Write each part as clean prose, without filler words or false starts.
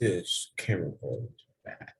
This camera quality is bad.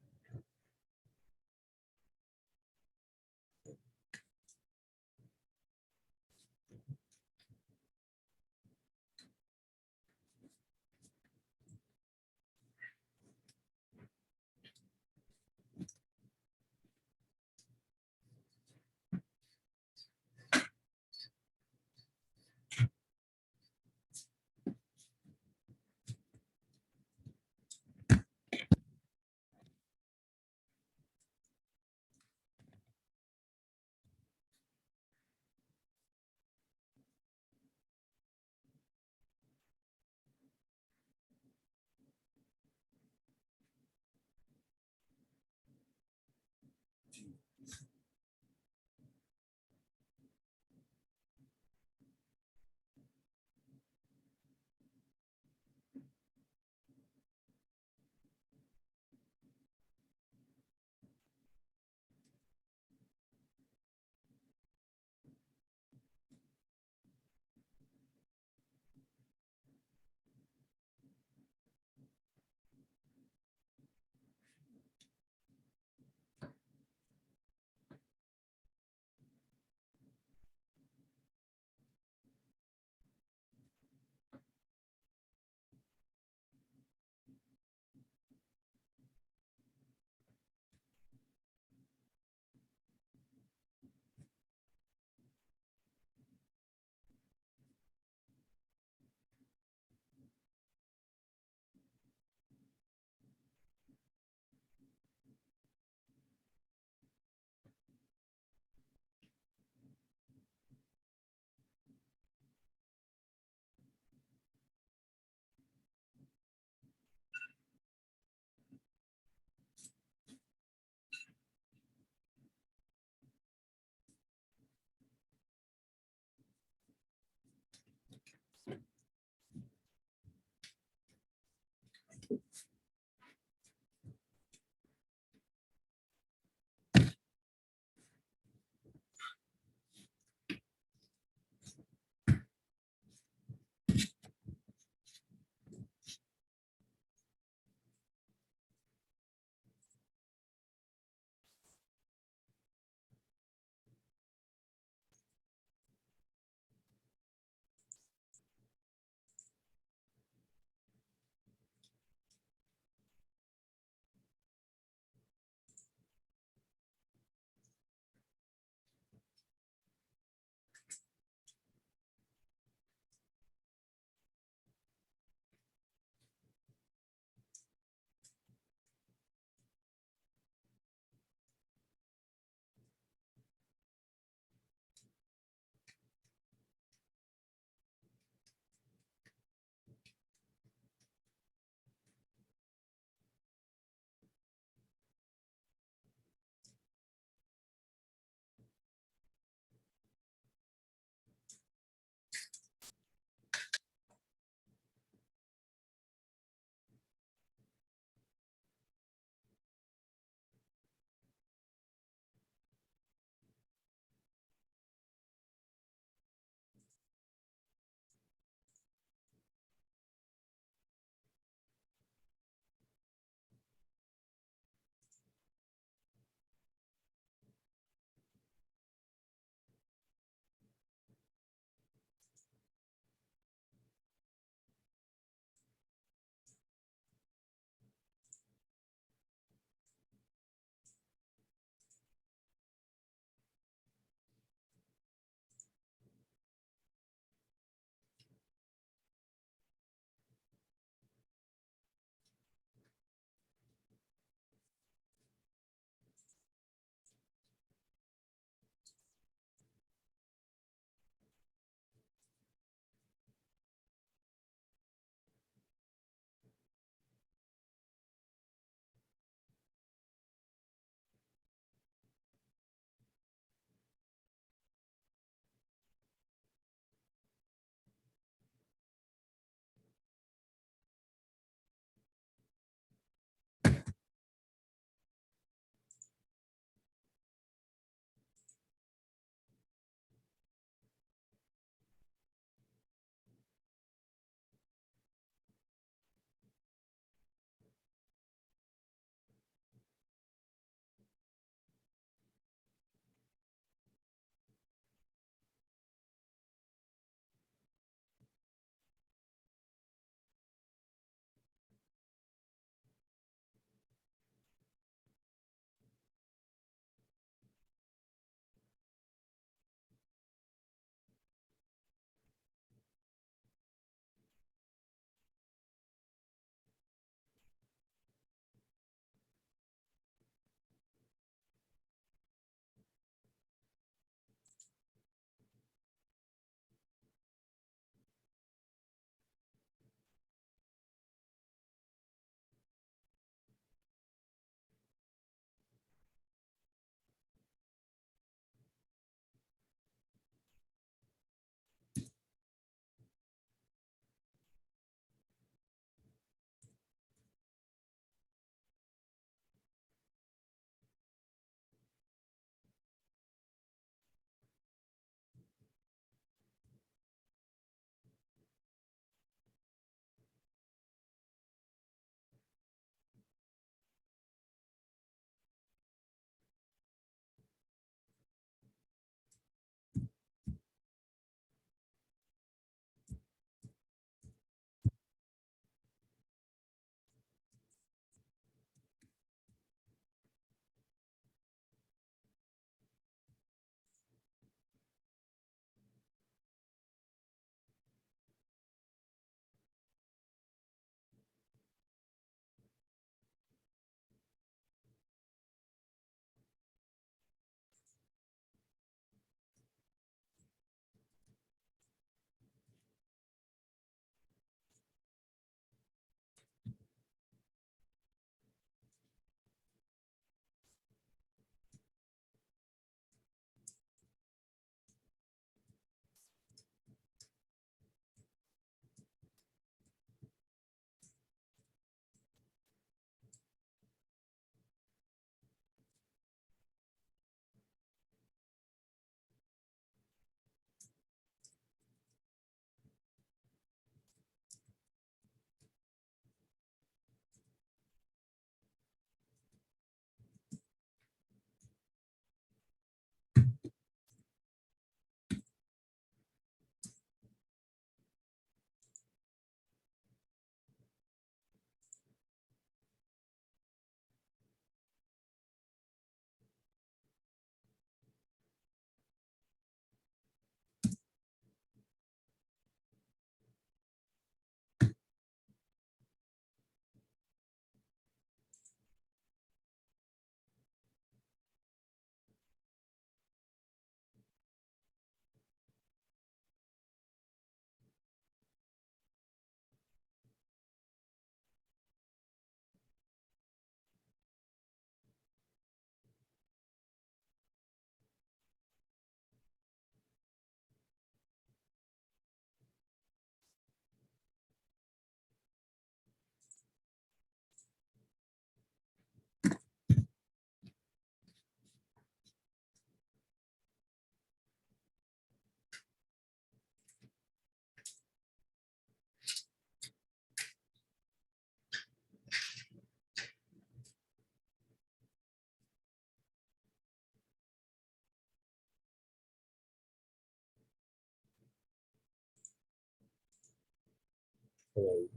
fold.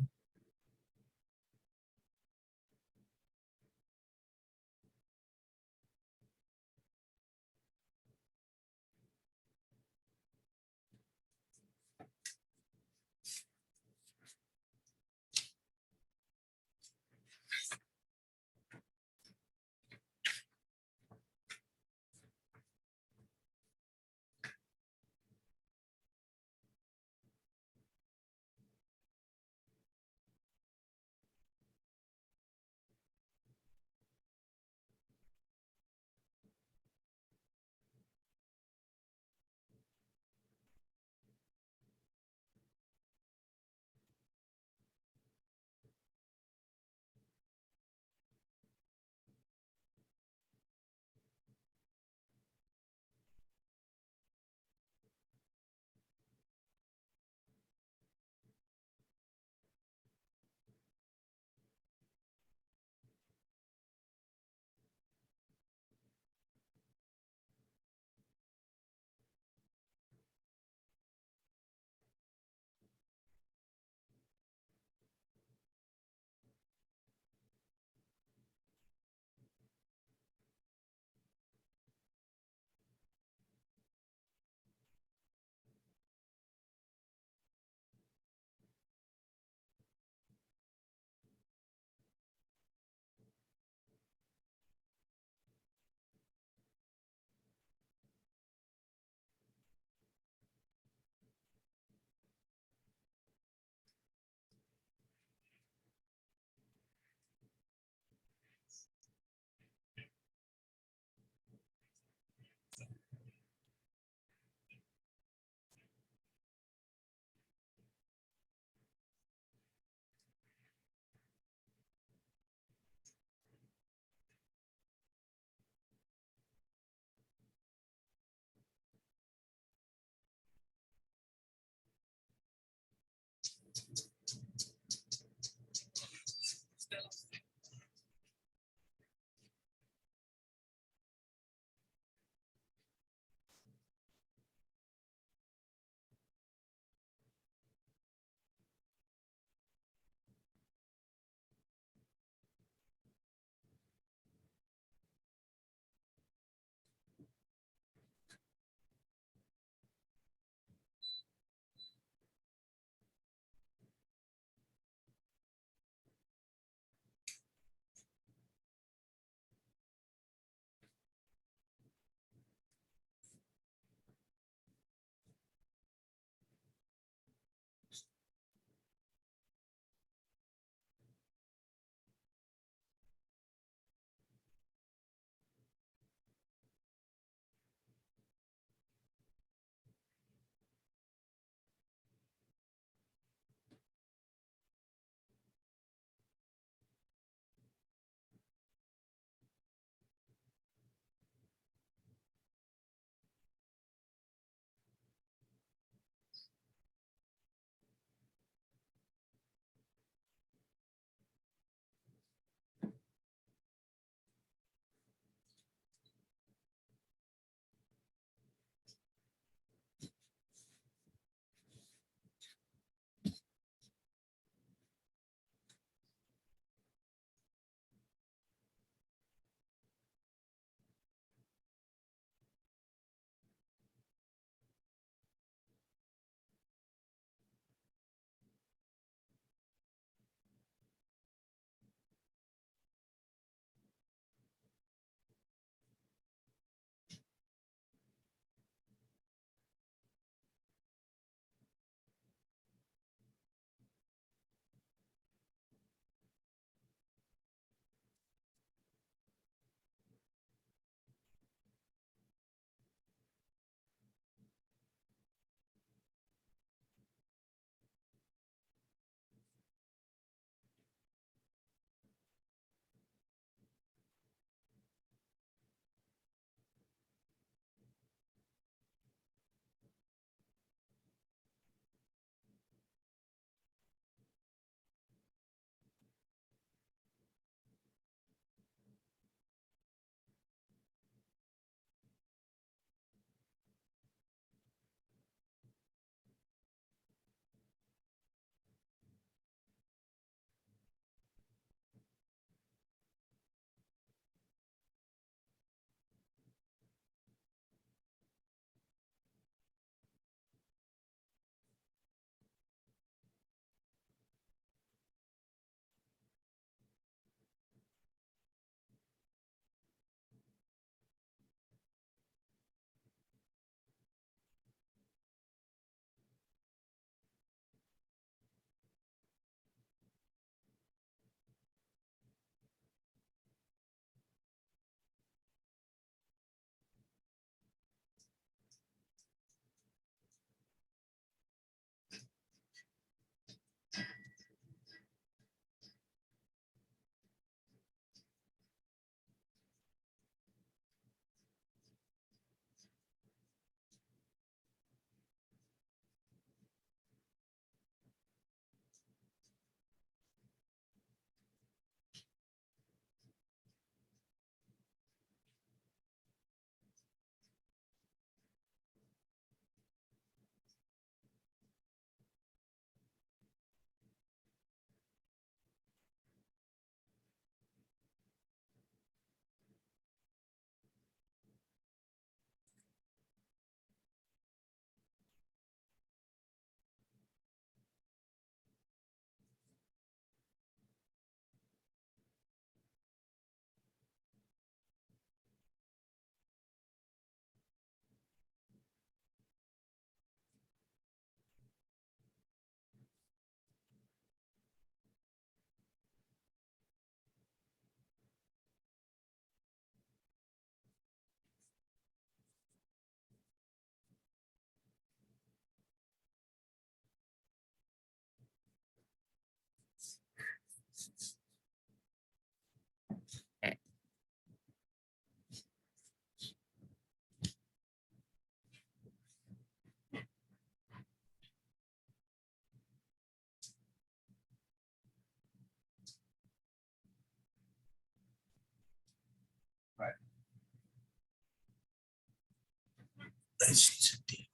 She's a D.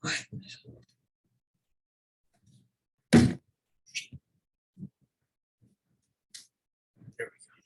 There we go.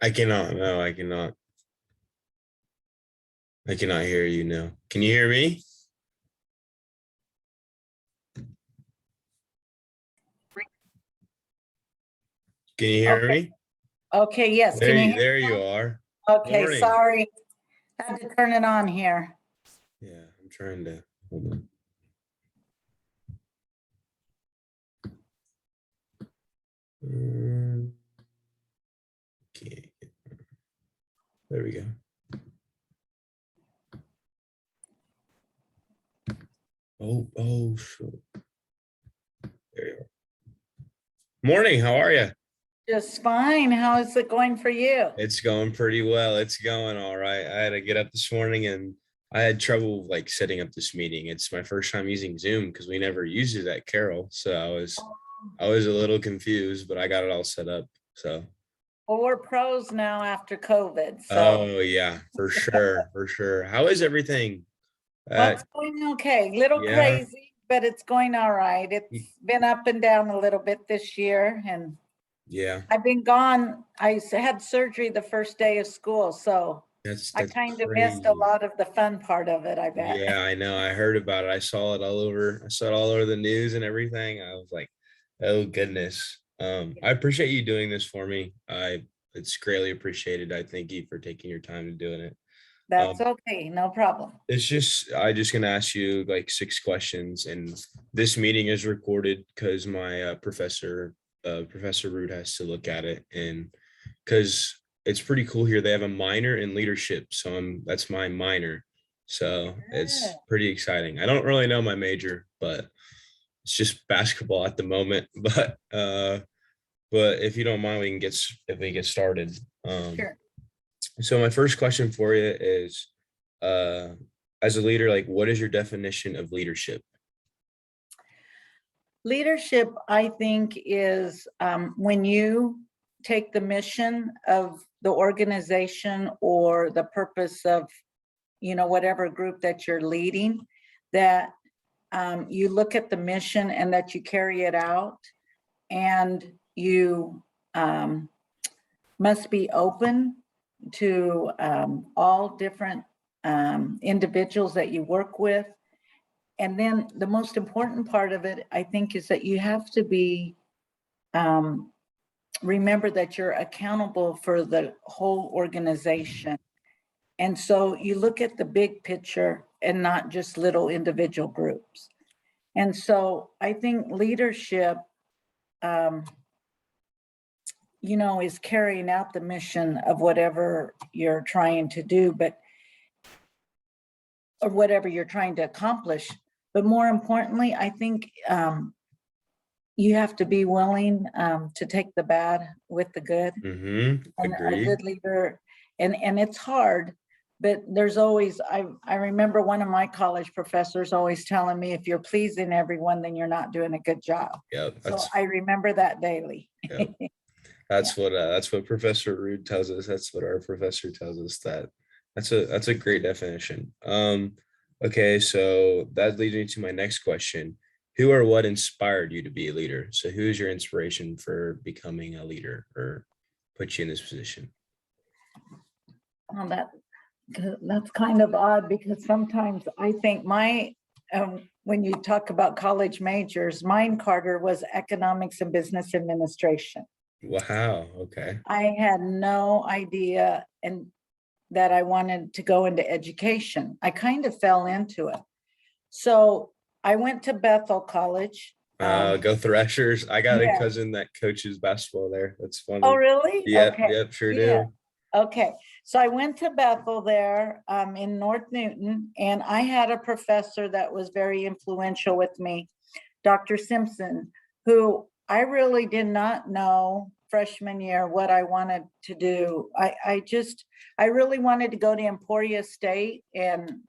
I cannot. No, I cannot. I cannot hear you now. Can you hear me? Can you hear Okay. me? Okay, yes, can you hear? There you are. Okay, Morning. sorry. Had to turn it on here. Yeah, I'm trying to hold on. Okay. There we go. Oh, shoot. There you are. Morning, how are you? Just fine. How is it going for you? It's going pretty well. It's going all right. I had to get up this morning and I had trouble like setting up this meeting. It's my first time using Zoom because we never used it at Carroll. So I was a little confused, but I got it all set up. So Well, we're pros now after COVID, so oh yeah, for sure, for sure. How is everything? what's going okay? Little Yeah, crazy, but it's going all right. It's been up and down a little bit this year, and yeah. I've been gone. Had surgery the first day of school, so I That's kind of missed a crazy. lot of the fun part of it, I bet. Yeah, I know. I heard about it. I saw it all over. I saw it all over the news and everything. I was like, Oh goodness. I appreciate you doing this for me. It's greatly appreciated. I thank you for taking your time and doing it. That's Um, okay, no problem. it's just I just gonna ask you like 6 questions, and this meeting is recorded because my Professor Root has to look at it, and because it's pretty cool here. They have a minor in leadership, so that's my minor. So Good. it's pretty exciting. I don't really know my major, but it's just basketball at the moment. But if you don't mind, if we get started. Sure. So my first question for you is, uh, as a leader, like what is your definition of leadership? Leadership, I think, is when you take the mission of the organization or the purpose of, whatever group that you're leading, that you look at the mission and that you carry it out, and you must be open to all different individuals that you work with. And then the most important part of it, I think, is that you have to be, remember that you're accountable for the whole organization. And so you look at the big picture and not just little individual groups. And so I think leadership, is carrying out the mission of whatever you're trying to do, or whatever you're trying to accomplish. But more importantly, I think you have to be willing to take the bad with the good. And a Agreed. good leader, and it's hard, but there's always, I remember one of my college professors always telling me, if you're pleasing everyone, then you're not doing a good job. Yeah, So I remember that daily. yeah, that's what Professor Rude tells us. That's what our professor tells us. That's a great definition. Okay, so that leads me to my next question. Who or what inspired you to be a leader? So who is your inspiration for becoming a leader or put you in this position? Well, that's kind of odd, because sometimes I think when you talk about college majors, mine, Carter, was economics and business administration. Wow. Okay. I had no idea that I wanted to go into education. I kind of fell into it. So I went to Bethel College. Go Threshers. I got a Yeah. cousin that coaches basketball there. That's Oh, funny. really? Yep, Okay. yep, sure Yeah. do. Okay. So I went to Bethel there in North Newton, and I had a professor that was very influential with me, Dr. Simpson, who I really did not know freshman year what I wanted to do. I really wanted to go to Emporia State, and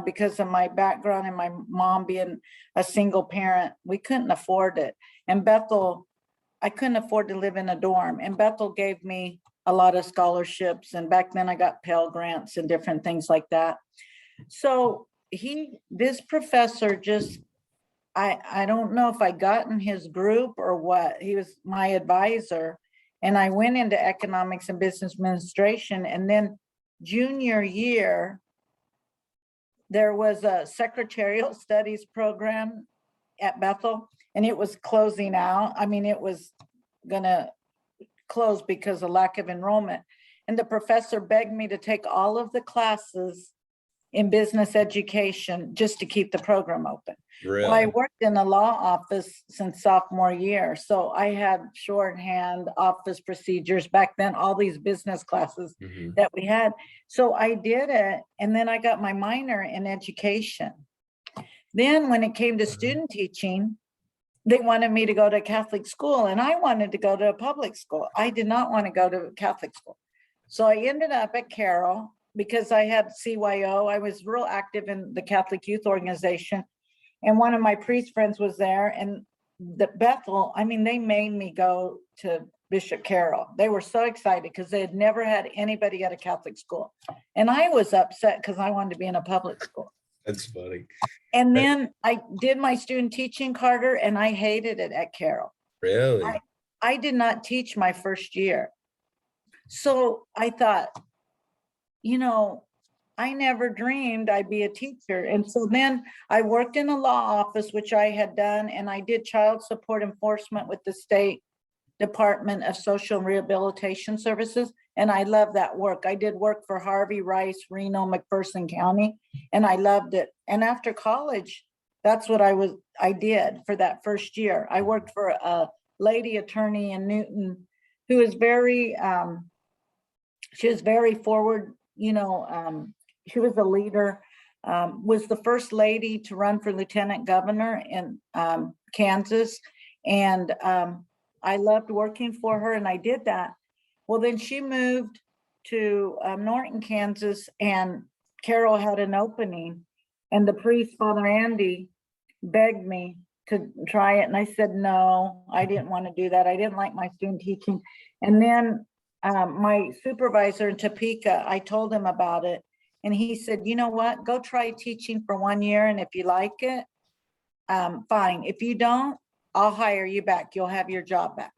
because of my background and my mom being a single parent, we couldn't afford it. And Bethel, I couldn't afford to live in a dorm, and Bethel gave me a lot of scholarships. And back then I got Pell Grants and different things like that. So this professor just, I don't know if I got in his group or what. He was my advisor, and I went into economics and business administration. And then junior year, there was a secretarial studies program at Bethel, and it was closing out. I mean, it was gonna close because of lack of enrollment. And the professor begged me to take all of the classes in business education just to keep the program open. Well, I Really? worked in a law office since sophomore year, so I had shorthand, office procedures back then, all these business classes Mhm. that we had. So I did it, and then I got my minor in education. Then when it came to student teaching, they wanted me to go to a Catholic school, and I wanted to go to a public school. I did not want to go to a Catholic school. So I ended up at Carroll because I had CYO. I was real active in the Catholic Youth Organization. And one of my priest friends was there, and the Bethel, I mean, they made me go to Bishop Carroll. They were so excited because they had never had anybody at a Catholic school. And I was upset because I wanted to be in a public school. That's funny. And then I did my student teaching, Carter, and I hated it at Carroll. Really? I did not teach my first year. So I thought, I never dreamed I'd be a teacher. And so then I worked in a law office, which I had done, and I did child support enforcement with the state Department of Social and Rehabilitation Services. And I love that work. I did work for Harvey, Rice, Reno, McPherson County, and I loved it. And after college, that's what I did for that first year. I worked for a lady attorney in Newton who is she was very forward, she was a leader, was the first lady to run for lieutenant governor in Kansas. And I loved working for her, and I did that. Well, then she moved to Norton, Kansas, and Carol had an opening, and the priest, Father Andy, begged me to try it. And I said, no, I didn't want to do that. I didn't like my student teaching. And then my supervisor in Topeka, I told him about it. And he said, you know what, go try teaching for 1 year. And if you like it, fine. If you don't, I'll hire you back. You'll have your job back.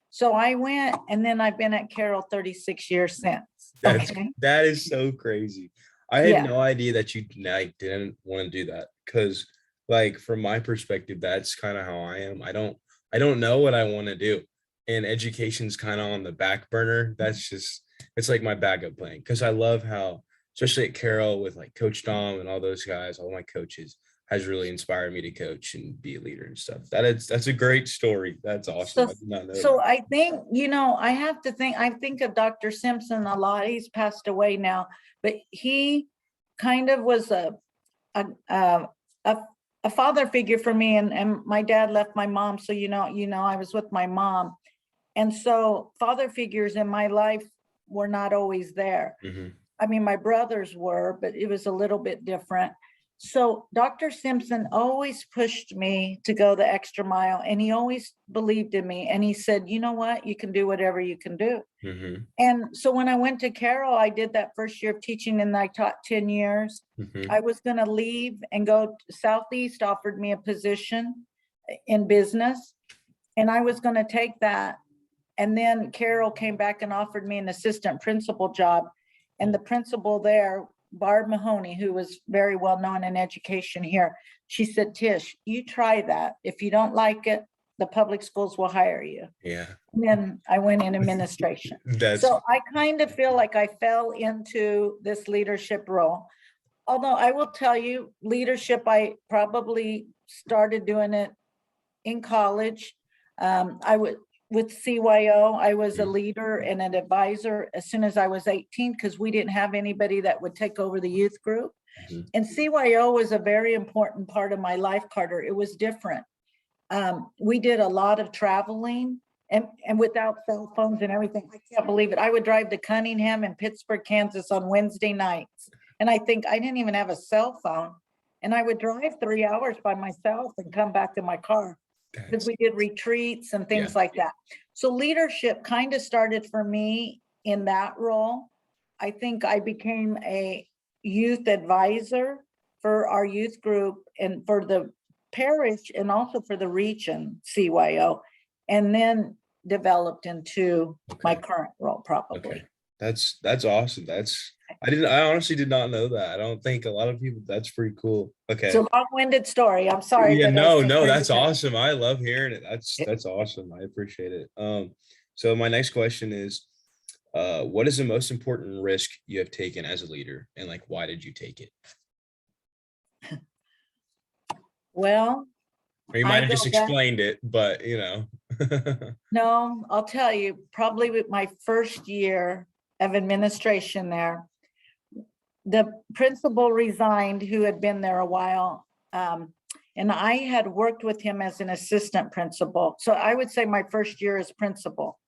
So I went, and then I've been at Carroll 36 years since. That is so crazy. I had Yeah. no idea that you like didn't want to do that, because like from my perspective, that's kind of how I am. I don't know what I want to do, and education's kind of on the back burner. That's just, it's like my backup plan, because I love how, especially at Carroll with like Coach Dom and all those guys, all my coaches, has really inspired me to coach and be a leader and stuff. That's a great story. That's awesome. I did not know So that. I think, I think of Dr. Simpson a lot. He's passed away now, but he kind of was a father figure for me. And my dad left my mom. So, I was with my mom. And so father figures in my life were not always there. Mhm. I mean, my brothers were, but it was a little bit different. So Dr. Simpson always pushed me to go the extra mile, and he always believed in me. And he said, you know what, you can do whatever you can do. Mhm. And so when I went to Carroll, I did that first year of teaching, and I taught 10 years. Mhm. I was going to leave and go to Southeast, offered me a position in business, and I was going to take that. And then Carroll came back and offered me an assistant principal job. And the principal there, Barb Mahoney, who was very well known in education here, she said, Tish, you try that. If you don't like it, the public schools will hire you. Yeah. And then I went in administration. So I kind of feel like I fell into this leadership role. Although I will tell you, leadership, I probably started doing it in college. With CYO, I was a leader and an advisor as soon as I was 18, because we didn't have anybody that would take over the youth group. Mhm. And CYO was a very important part of my life, Carter. It was different. We did a lot of traveling, and without cell phones and everything. I can't believe it. I would drive to Cunningham and Pittsburgh, Kansas on Wednesday nights. And I think I didn't even have a cell phone. And I would drive 3 hours by myself and come back in my car, because we did retreats and things like that. So leadership kind of started for me in that role. I think I became a youth advisor for our youth group and for the parish, and also for the region CYO, and then developed into my current role probably. Okay. That's awesome. I honestly did not know that. I don't think a lot of people, that's pretty cool. Okay. So long-winded story. I'm sorry. Yeah, but no, that's awesome. I love hearing it. That's awesome. I appreciate it. So my next question is, what is the most important risk you have taken as a leader, and like, why did you take it? Well, Or you might have just explained it, but no, I'll tell you, probably with my first year of administration there, the principal resigned, who had been there a while. And I had worked with him as an assistant principal. So I would say my first year as principal.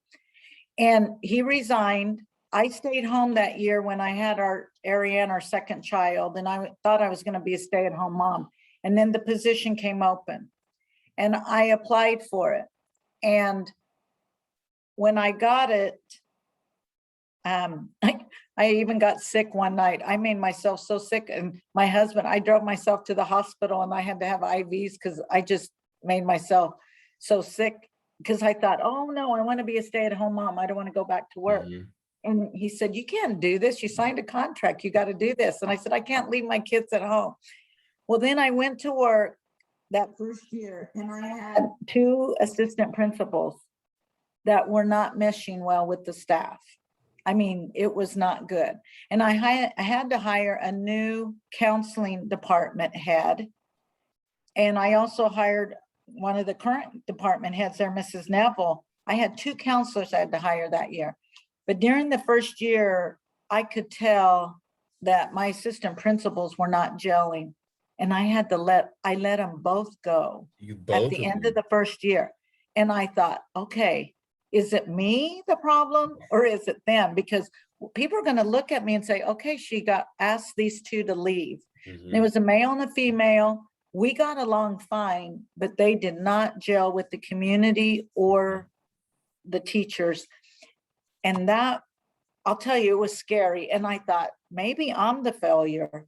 And he resigned. I stayed home that year when I had our Ariane, our second child, and I thought I was going to be a stay-at-home mom. And then the position came open, and I applied for it. And when I got it, I even got sick one night. I made myself so sick, and my husband, I drove myself to the hospital, and I had to have IVs because I just made myself so sick, because I thought, oh no, I want to be a stay-at-home mom. I don't want to go back to work. Mhm. And he said, you can't do this. You signed a contract. You got to do this. And I said, I can't leave my kids at home. Well, then I went to work that first year and I had 2 assistant principals that were not meshing well with the staff. I mean, it was not good. And I had to hire a new counseling department head. And I also hired one of the current department heads there, Mrs. Neville. I had 2 counselors I had to hire that year. But during the first year, I could tell that my assistant principals were not gelling. And I let them both go at the end of the first year. And I thought, okay, is it me, the problem, or is it them? Because people are going to look at me and say, okay, she asked these 2 to leave. There was a male and a female. We got along fine, but they did not gel with the community or the teachers. And that, I'll tell you, it was scary. And I thought, maybe I'm the failure.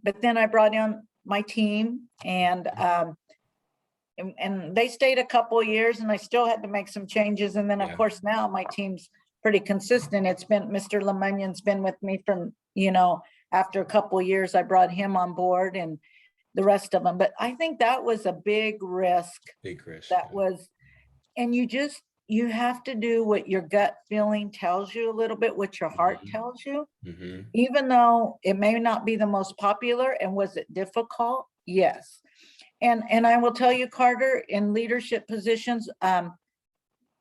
But then I brought in my team and they stayed a couple of years and I still had to make some changes. And then of course, now my team's pretty consistent. It's been, Mr. LeMunion's been with me from, after a couple of years, I brought him on board and the rest of them. But I think that was a big risk. That was, and you have to do what your gut feeling tells you a little bit, what your heart tells you, even though it may not be the most popular. And was it difficult? Yes. And I will tell you, Carter, in leadership positions, I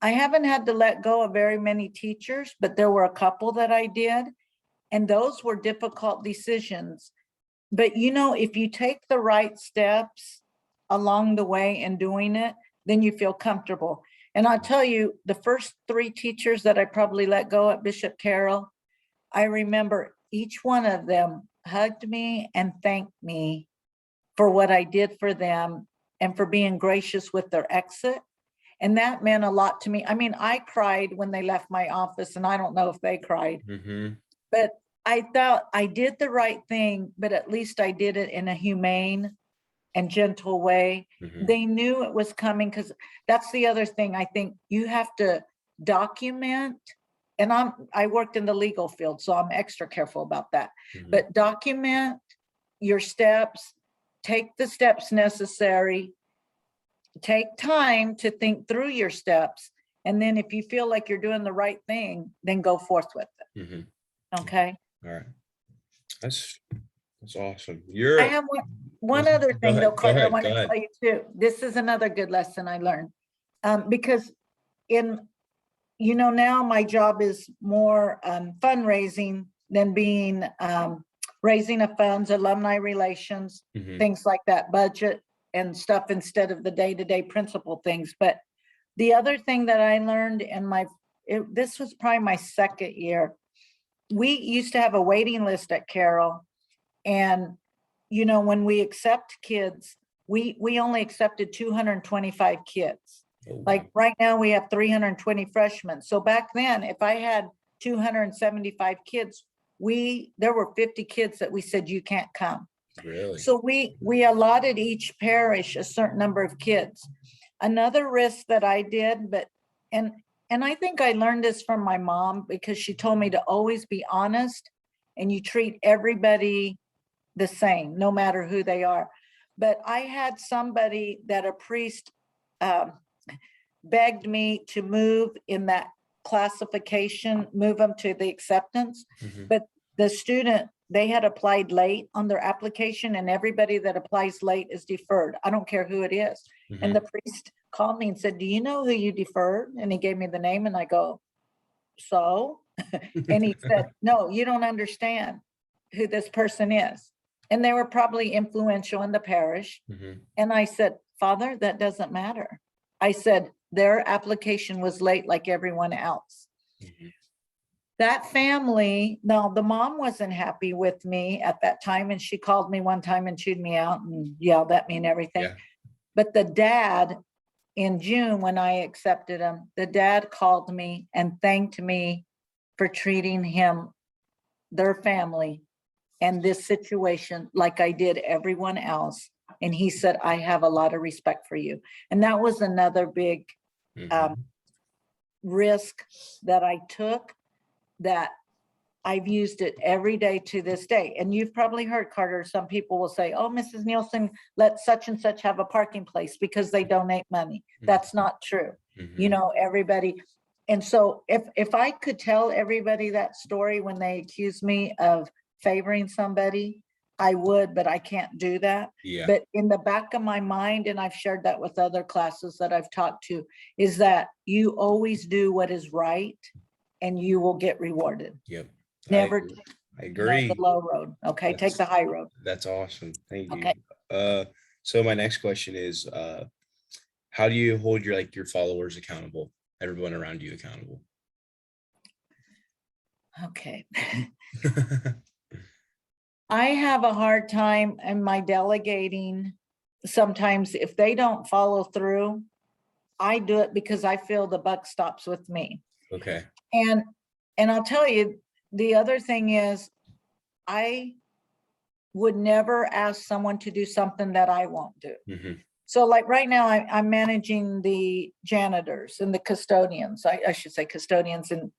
haven't had to let go of very many teachers, but there were a couple that I did, and those were difficult decisions. But if you take the right steps along the way in doing it, then you feel comfortable. And I'll tell you, the first 3 teachers that I probably let go at Bishop Carroll, I remember each one of them hugged me and thanked me for what I did for them and for being gracious with their exit. And that meant a lot to me. I mean, I cried when they left my office, and I don't know if they cried, but I thought I did the right thing, but at least I did it in a humane and gentle way. They knew it was coming, because that's the other thing. I think you have to document, and I worked in the legal field, so I'm extra careful about that. But document your steps, take the steps necessary, take time to think through your steps. And then if you feel like you're doing the right thing, then go forth with it. Okay. All right. That's awesome. I have one other thing though, Carter, I want to tell you too. This is another good lesson I learned. Because now my job is more fundraising than being raising of funds, alumni relations, things like that, budget and stuff, instead of the day-to-day principal things. But the other thing that I learned this was probably my 2nd year. We used to have a waiting list at Carroll. And, when we accept kids, we only accepted 225 kids. Like right now we have 320 freshmen. So back then, if I had 275 kids, there were 50 kids that we said, you can't come. Really? So we allotted each parish a certain number of kids. Another risk that I did, and I think I learned this from my mom, because she told me to always be honest and you treat everybody the same, no matter who they are. But I had somebody that a priest begged me to move in that classification, move them to the acceptance. But the student, they had applied late on their application, and everybody that applies late is deferred. I don't care who it is. And the priest called me and said, do you know who you deferred? And he gave me the name, and I go, so? And he said, no, you don't understand who this person is. And they were probably influential in the parish. And I said, Father, that doesn't matter. I said, their application was late like everyone else. That family, now the mom wasn't happy with me at that time, and she called me one time and chewed me out and yelled at me and everything. But the dad, in June, when I accepted him, the dad called me and thanked me for treating their family and this situation like I did everyone else. And he said, I have a lot of respect for you. And that was another big risk that I took. that I've used it every day to this day. And you've probably heard, Carter, some people will say, oh, Mrs. Nielsen, let such and such have a parking place because they donate money. That's not true. You know, everybody. And so if I could tell everybody that story when they accuse me of favoring somebody, I would, but I can't do that. Yeah. But in the back of my mind, and I've shared that with other classes that I've talked to, is that you always do what is right and you will get rewarded. Yep. Never I take, you know, agree. the low road. Okay, take the high road. That's awesome. Thank you. Okay. So my next question is, how do you hold your followers accountable, everyone around you accountable? Okay. I have a hard time in my delegating. Sometimes if they don't follow through, I do it because I feel the buck stops with me. Okay. And I'll tell you, the other thing is I would never ask someone to do something that I won't do. So like right now, I'm managing the janitors and the custodians. I should say custodians. And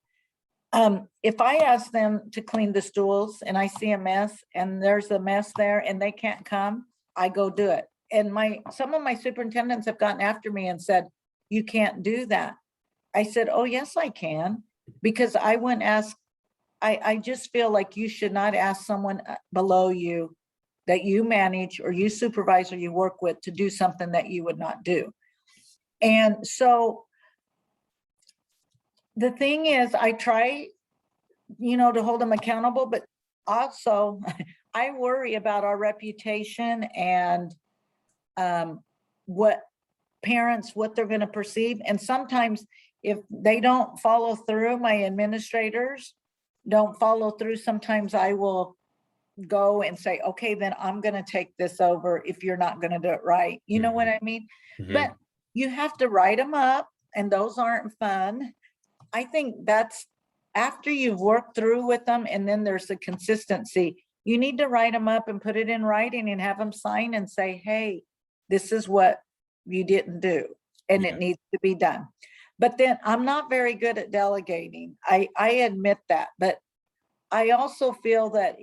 if I ask them to clean the stools and I see a mess and there's a mess there and they can't come, I go do it. And some of my superintendents have gotten after me and said, you can't do that. I said, oh, yes, I can, because I wouldn't ask. I just feel like you should not ask someone below you that you manage or you supervise or you work with to do something that you would not do. And so the thing is, I try, you know, to hold them accountable, but also I worry about our reputation and what parents, what they're going to perceive. And sometimes if they don't follow through, my administrators don't follow through, sometimes I will go and say, okay, then I'm going to take this over if you're not going to do it right. You know what I mean? But you have to write them up, and those aren't fun. I think that's after you've worked through with them, and then there's the consistency. You need to write them up and put it in writing and have them sign and say, hey, this is what you didn't do, and it needs to be done. But then I'm not very good at delegating. I admit that, but I also feel that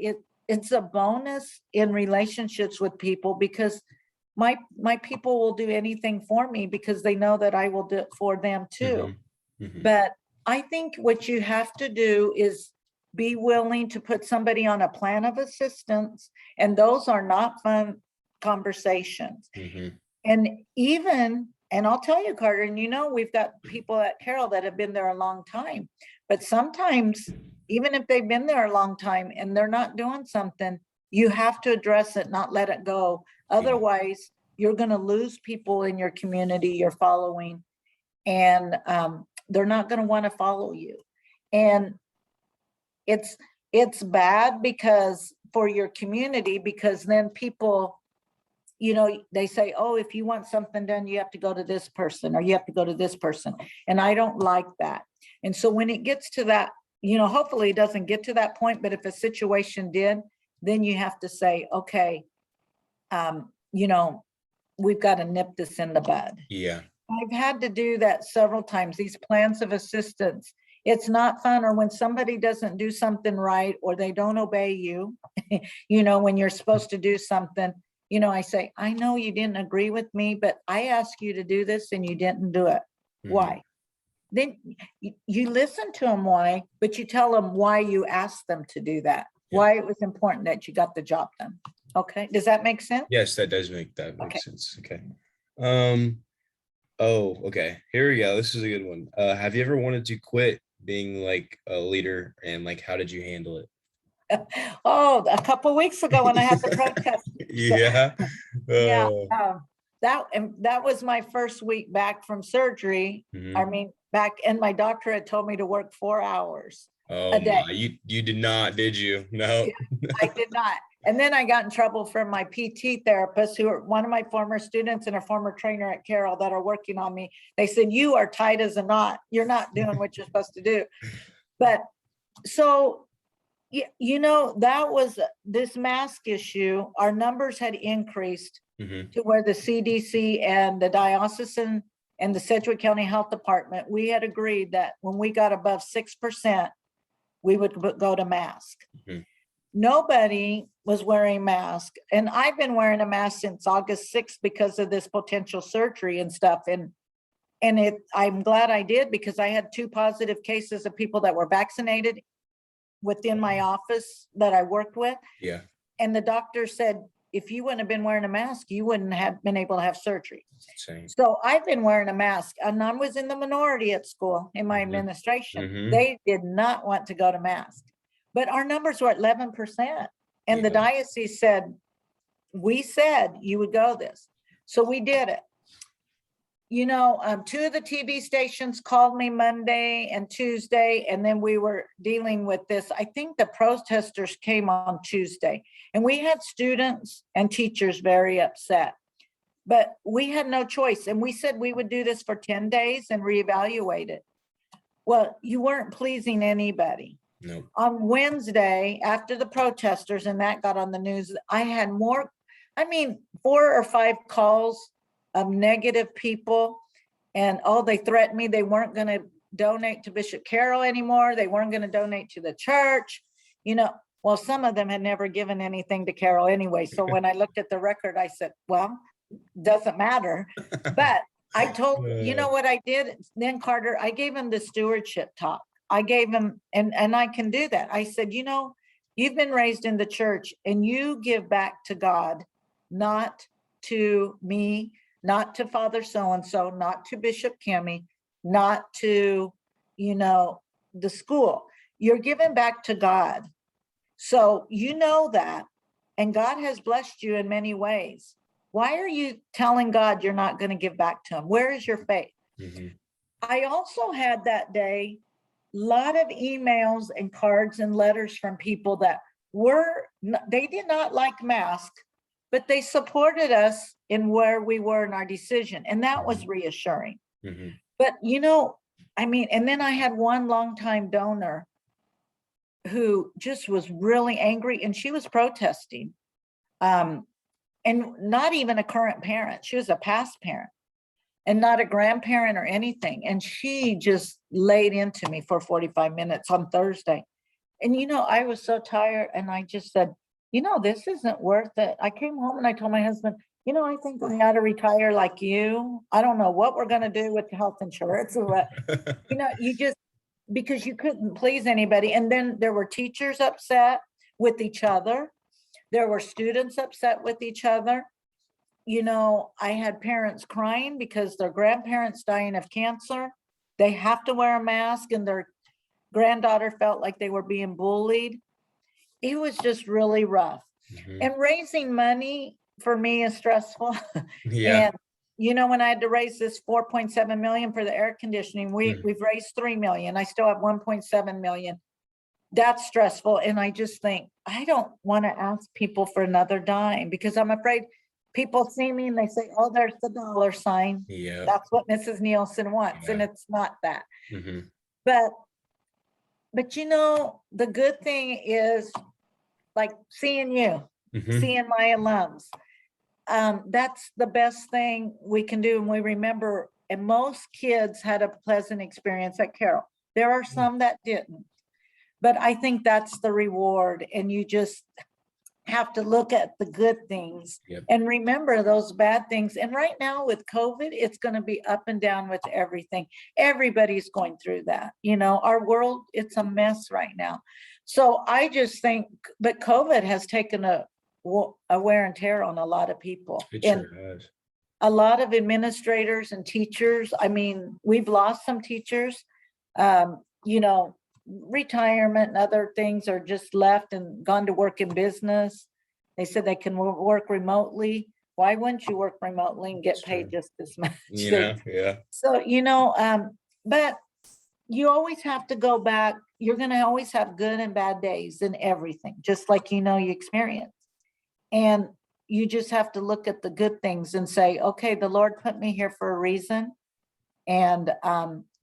it's a bonus in relationships with people, because my people will do anything for me because they know that I will do it for them too. But I think what you have to do is be willing to put somebody on a plan of assistance, and those are not fun conversations. And I'll tell you, Carter, and you know, we've got people at Carroll that have been there a long time, but sometimes even if they've been there a long time and they're not doing something, you have to address it, not let it go. Otherwise, you're going to lose people in your community you're following, and they're not going to want to follow you. And it's bad because for your community, because then people, you know, they say, oh, if you want something done, you have to go to this person or you have to go to this person. And I don't like that. And so when it gets to that, you know, hopefully it doesn't get to that point, but if a situation did, then you have to say, okay, you know, we've got to nip this in the bud. Yeah. I've had to do that several times, these plans of assistance. It's not fun. Or when somebody doesn't do something right, or they don't obey you, you know, when you're supposed to do something, you know, I say, I know you didn't agree with me, but I asked you to do this and you didn't do it. Why? Then you listen to them why, but you tell them why you asked them to do that, why it was important that you got the job done. Okay. Does that make sense? Yes, that does make sense. Okay. Oh, okay. Here we go. This is a good one. Have you ever wanted to quit being like a leader, and like, how did you handle it? Oh, a couple of weeks ago when I had the protest. Yeah. That was my first week back from surgery. I mean, and my doctor had told me to work 4 hours a day. You did not, did you? No. I did not. And then I got in trouble from my PT therapist, who are one of my former students and a former trainer at Carroll that are working on me. They said, you are tight as a knot. You're not doing what you're supposed to do. But so, you know, that was this mask issue. Our numbers had increased to where the CDC and the diocesan and the Sedgwick County Health Department, we had agreed that when we got above 6%, we would go to mask. Mhm. Nobody was wearing mask. And I've been wearing a mask since August 6th because of this potential surgery and stuff. And I'm glad I did, because I had 2 positive cases of people that were vaccinated within my office that I worked with. Yeah. And the doctor said, if you wouldn't have been wearing a mask, you wouldn't have been able to have surgery. Same. So I've been wearing a mask, and I was in the minority at school in my Mhm. administration. Mhm. They did not want to go to mask, but our numbers were at 11%. And the Yeah. diocese said, we said you would go this. So we did it. 2 of the TV stations called me Monday and Tuesday, and then we were dealing with this. I think the protesters came on Tuesday, and we had students and teachers very upset, but we had no choice. And we said we would do this for 10 days and reevaluate it. Well, you weren't pleasing anybody. Nope. On Wednesday, after the protesters and that got on the news, I had 4 or 5 calls of negative people. And they threatened me. They weren't going to donate to Bishop Carroll anymore. They weren't going to donate to the church. Well, some of them had never given anything to Carroll anyway. So when I looked at the record, I said, well, doesn't matter. But I told, what I did then, Carter, I gave him the stewardship talk. I gave him, and I can do that. I said, you've been raised in the church, and you give back to God, not to me, not to Father so-and-so, not to Bishop Kimmy, not to, the school. You're giving back to God. So that, and God has blessed you in many ways. Why are you telling God you're not going to give back to him? Where is your faith? Mhm. I also had that day a lot of emails and cards and letters from people that they did not like masks, but they supported us in where we were in our decision. And that was reassuring. Mhm. But, and then I had one longtime donor who just was really angry, and she was protesting. And not even a current parent. She was a past parent and not a grandparent or anything. And she just laid into me for 45 minutes on Thursday. And, I was so tired, and I just said, this isn't worth it. I came home and I told my husband, I think I ought to retire like you. I don't know what we're going to do with health insurance or what, you just, because you couldn't please anybody. And then there were teachers upset with each other. There were students upset with each other. I had parents crying because their grandparents dying of cancer. They have to wear a mask, and their granddaughter felt like they were being bullied. It was just really rough. Mhm. And raising money for me is stressful. Yeah. And when I had to raise this 4.7 million for the air conditioning, we've raised 3 million. I still have 1.7 million. That's stressful. And I just think, I don't want to ask people for another dime, because I'm afraid people see me and they say, oh, there's the dollar sign. Yeah. That's what Mrs. Nielsen wants. And Yeah. it's not that. Mhm. But the good thing is, like, seeing you, Mhm. seeing my alums. That's the best thing we can do. And we remember, and most kids had a pleasant experience at Carroll. There are some that didn't, but I think that's the reward. And you just have to look at the good things. Yep. And remember those bad things. And right now with COVID, it's going to be up and down with everything. Everybody's going through that. Our world, it's a mess right now. So I just think, but COVID has taken a wear and tear on a lot of people. It And sure has. a lot of administrators and teachers. We've lost some teachers. Retirement and other things, are just left and gone to work in business. They said they can work remotely. Why wouldn't you work remotely and get That's paid true. just as much? Yeah. So, but you always have to go back. You're going to always have good and bad days in everything, just like, you experience. And you just have to look at the good things and say, okay, the Lord put me here for a reason. And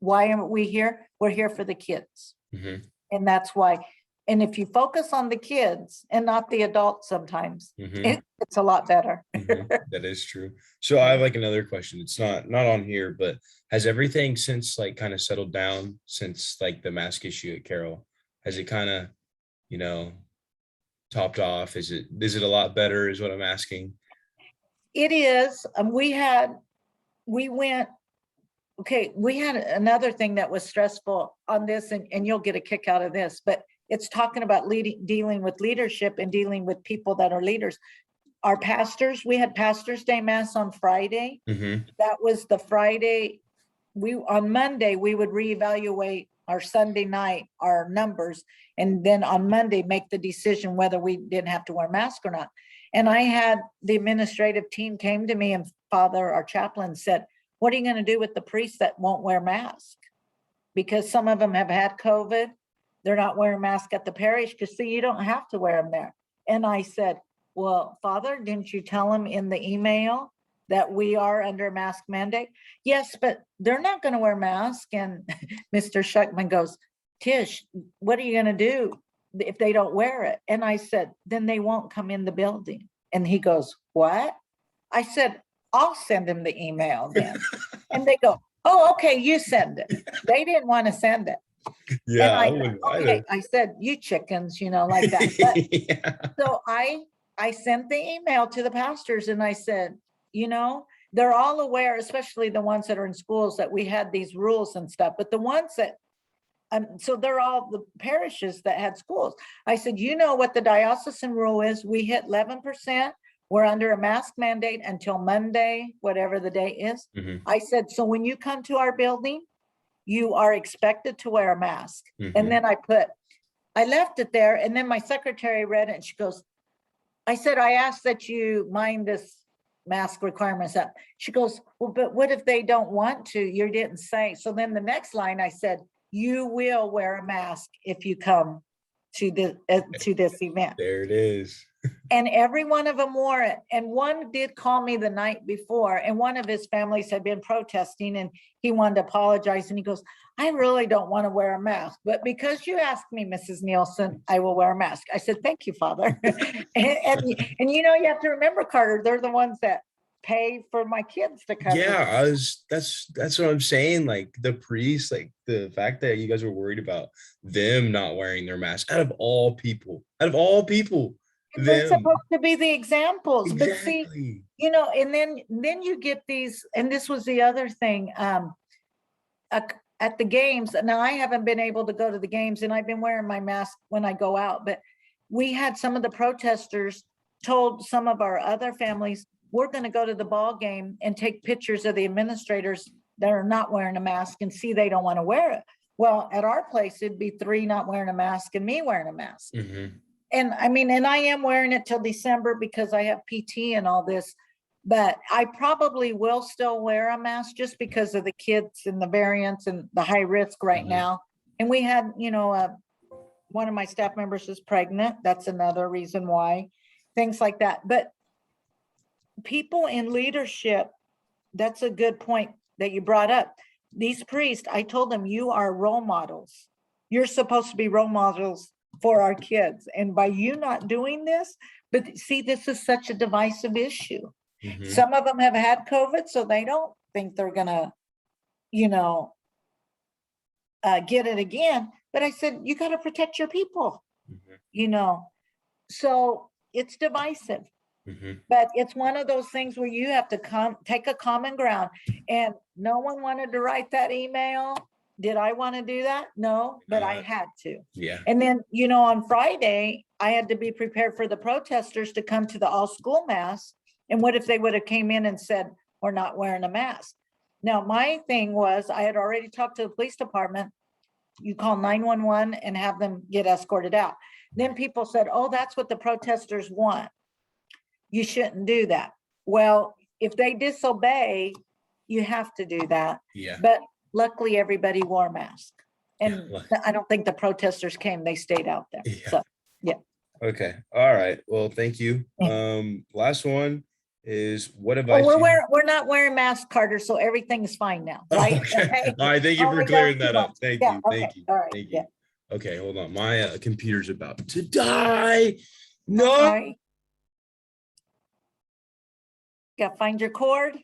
why are we here? We're here for the kids. Mhm. And that's why. And if you focus on the kids and not the adults, sometimes Mhm. it's a lot better. Mhm. That is true. So I have like another question. It's not on here, but has everything since like kind of settled down since like the mask issue at Carroll? Has it kind of, you know, topped off? Is it a lot better is what I'm asking? It is, we went, okay, we had another thing that was stressful on this, and you'll get a kick out of this, but it's talking about dealing with leadership and dealing with people that are leaders. Our pastors, we had Pastors Day Mass on Friday. Mm-hmm. That was the Friday. On Monday, we would reevaluate our Sunday night, our numbers, and then on Monday, make the decision whether we didn't have to wear masks or not. And I had the administrative team came to me, and Father, our chaplain, said, what are you going to do with the priests that won't wear masks? Because some of them have had COVID. They're not wearing masks at the parish because, see, you don't have to wear them there. And I said, well, Father, didn't you tell them in the email that we are under a mask mandate? Yes, but they're not going to wear masks. And Mr. Shuckman goes, Tish, what are you going to do if they don't wear it? And I said, then they won't come in the building. And he goes, what? I said, I'll send him the email then. And they go, oh, okay, you send it. They didn't want to send it. Yeah, I And wouldn't okay, either. I said, you chickens, like that. But Yeah. so I sent the email to the pastors and I said, they're all aware, especially the ones that are in schools, that we had these rules and stuff, but the ones that, so they're all the parishes that had schools. I said, what the diocesan rule is, we hit 11%. We're under a mask mandate until Monday, whatever the day is. Mm-hmm. I said, so when you come to our building, you are expected to wear a mask. Mm-hmm. And then I left it there, and then my secretary read it and she goes, I said, I asked that you mind this mask requirements up. She goes, well, but what if they don't want to? You didn't say. So then the next line I said, you will wear a mask if you come to this event. There it is. And every one of them wore it. And one did call me the night before, and one of his families had been protesting and he wanted to apologize. And he goes, I really don't want to wear a mask, but because you asked me, Mrs. Nielsen, I will wear a mask. I said, thank you, Father. and you have to remember, Carter, they're the ones that pay for my kids to come. Yeah, that's what I'm saying. Like the priests, like the fact that you guys were worried about them not wearing their mask out of all people, they're supposed to be the examples. Exactly. But see, and then you get these, and this was the other thing, at the games. Now I haven't been able to go to the games and I've been wearing my mask when I go out, but we had some of the protesters told some of our other families, we're going to go to the ball game and take pictures of the administrators that are not wearing a mask and see they don't want to wear it. Well, at our place, it'd be 3 not wearing a mask and me wearing a mask. Mm-hmm. And I am wearing it till December because I have PT and all this, but I probably will still wear a mask just because of the kids and the variants and the high risk right Mhm. now. And we had, one of my staff members is pregnant. That's another reason why, things like that. But people in leadership, that's a good point that you brought up. These priests, I told them, you are role models. You're supposed to be role models for our kids. And by you not doing this, but see, this is such a divisive issue. Mhm. Some of them have had COVID, so they don't think they're gonna, get it again. But I said, you got to protect your people, Mhm. So it's divisive. Mhm. But it's one of those things where you have to take a common ground. And no one wanted to write that email. Did I want to do that? No, but I had to. Yeah. And then, on Friday, I had to be prepared for the protesters to come to the all school mass. And what if they would have came in and said, we're not wearing a mask? Now, my thing was, I had already talked to the police department. You call 911 and have them get escorted out. Then people said, oh, that's what the protesters want. You shouldn't do that. Well, if they disobey, you have to do that. Yeah. But luckily, everybody wore a mask. And Yeah. I don't think the protesters came, they stayed out there. Yeah. So, Okay. All right. Well, thank you. Last one is what advice? we're not wearing masks, Carter, so everything is fine now, right? Okay. All right. Thank you for Only clearing those that up. Thank Yeah, you. okay, Thank you. all right, Thank yeah. you. Okay. Hold on. My computer's about to die. No. All right. Yeah, find your cord.